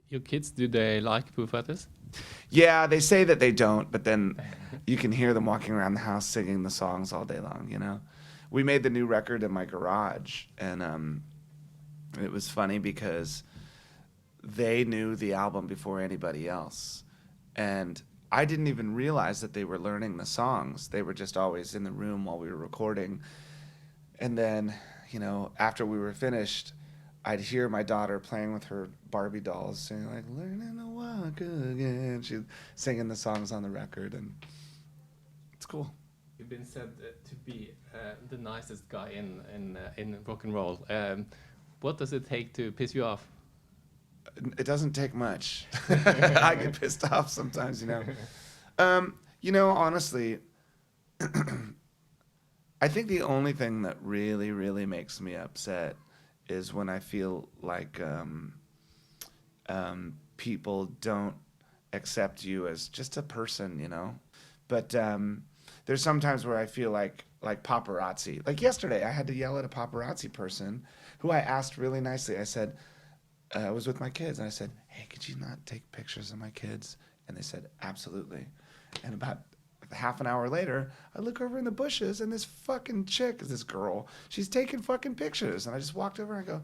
Your kids, do they like Foo Fighters? Yeah, they say that they don't, but then you can hear them walking around the house singing the songs all day long, you know? We made the new record in my garage, and it was funny because they knew the album before anybody else. And I didn't even realize that they were learning the songs. They were just always in the room while we were recording. And then, you know, after we were finished, I'd hear my daughter playing with her Barbie dolls, singing like "Learning to Walk Again." She's singing the songs on the record, and it's cool. You've been said to be the nicest guy in rock and roll. What does it take to piss you off? It doesn't take much. I get pissed off sometimes, you know. You know, honestly, I think the only thing that really, really makes me upset is when I feel like people don't accept you as just a person, you know. But there's sometimes where I feel like paparazzi. Like yesterday, I had to yell at a paparazzi person who I asked really nicely. I said, I was with my kids, and I said, "Hey, could you not take pictures of my kids?" And they said, "Absolutely." And about half an hour later, I look over in the bushes, and this fucking chick, this girl, she's taking fucking pictures. And I just walked over and I go,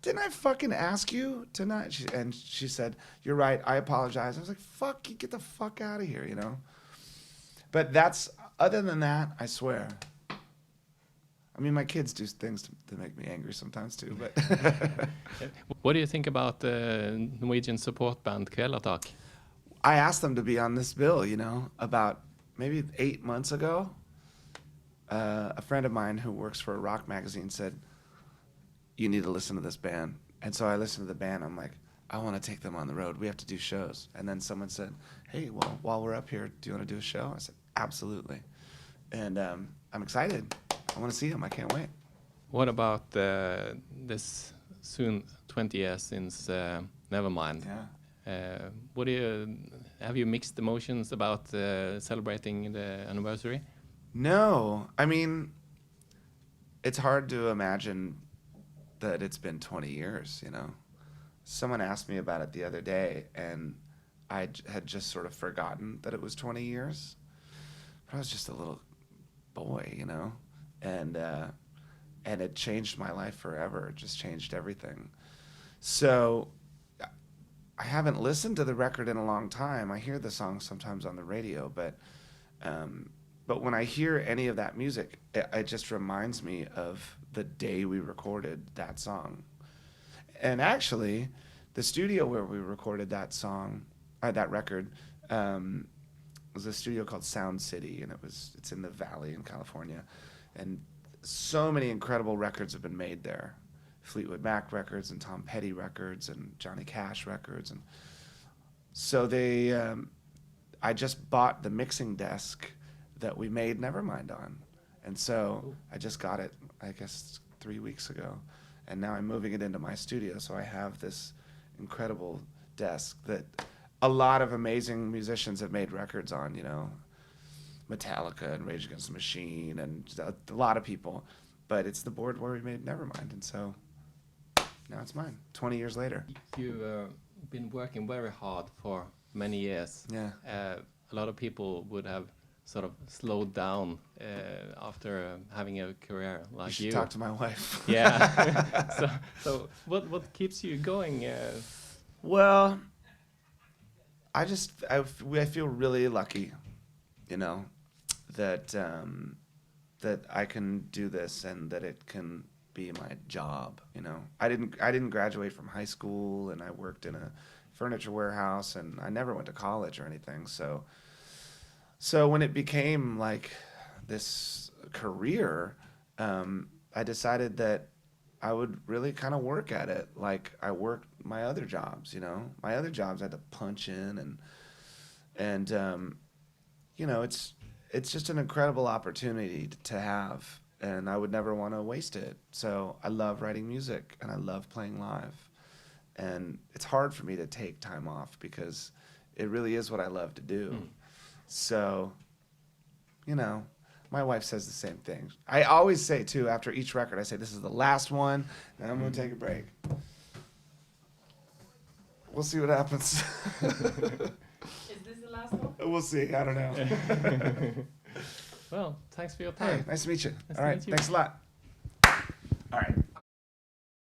"Didn't I fucking ask you to not?" She said, "You're right, I apologize." I was like, "Fuck, you get the fuck out of here," you know? But other than that, I swear. I mean, my kids do things to make me angry sometimes too, but... What do you think about the Norwegian support band Kvelertak? I asked them to be on this bill, you know, about maybe 8 months ago. A friend of mine who works for a rock magazine said, "You need to listen to this band." And so I listened to the band. I'm like, I want to take them on the road. We have to do shows. And then someone said, "Hey, well, while we're up here, do you want to do a show?" I said, "Absolutely." And I'm excited. I want to see them. I can't wait. What about this soon 20 years since Nevermind? Yeah. Have you mixed emotions about celebrating the anniversary? No. I mean, it's hard to imagine that it's been 20 years, you know. Someone asked me about it the other day, and I had just sort of forgotten that it was 20 years. But I was just a little boy, you know. And it changed my life forever. It just changed everything. So I haven't listened to the record in a long time. I hear the songs sometimes on the radio, but when I hear any of that music, it just reminds me of the day we recorded that song. And actually, the studio where we recorded that song, that record, was a studio called Sound City, and it's in the Valley in California. And so many incredible records have been made there. Fleetwood Mac records and Tom Petty records and Johnny Cash records. And so I just bought the mixing desk that we made Nevermind on. And so I just got it, I guess, 3 weeks ago. And now I'm moving it into my studio, so I have this incredible desk that a lot of amazing musicians have made records on, you know. Metallica and Rage Against the Machine and a lot of people. But it's the board where we made Nevermind, and so now it's mine, 20 years later. You've been working very hard for many years. Yeah. A lot of people would have sort of slowed down after having a career like you. You should talk to my wife. Yeah. So what keeps you going? Well, I feel really lucky, you know, that I can do this and that it can be my job, you know. I didn't graduate from high school, and I worked in a furniture warehouse, and I never went to college or anything. So when it became like this career, I decided that I would really kind of work at it like I worked my other jobs, you know. My other jobs I had to punch in, and you know, it's just an incredible opportunity to have, and I would never want to waste it. So I love writing music, and I love playing live, and it's hard for me to take time off because it really is what I love to do. So, you know, my wife says the same thing. I always say too, after each record, I say, "This is the last one, and I'm going to take a break." we'll see what happens. Is this the last one? We'll see. I don't know. Well, thanks for your Hey, time. nice to meet you. Nice All to right, meet you. thanks a lot. All right.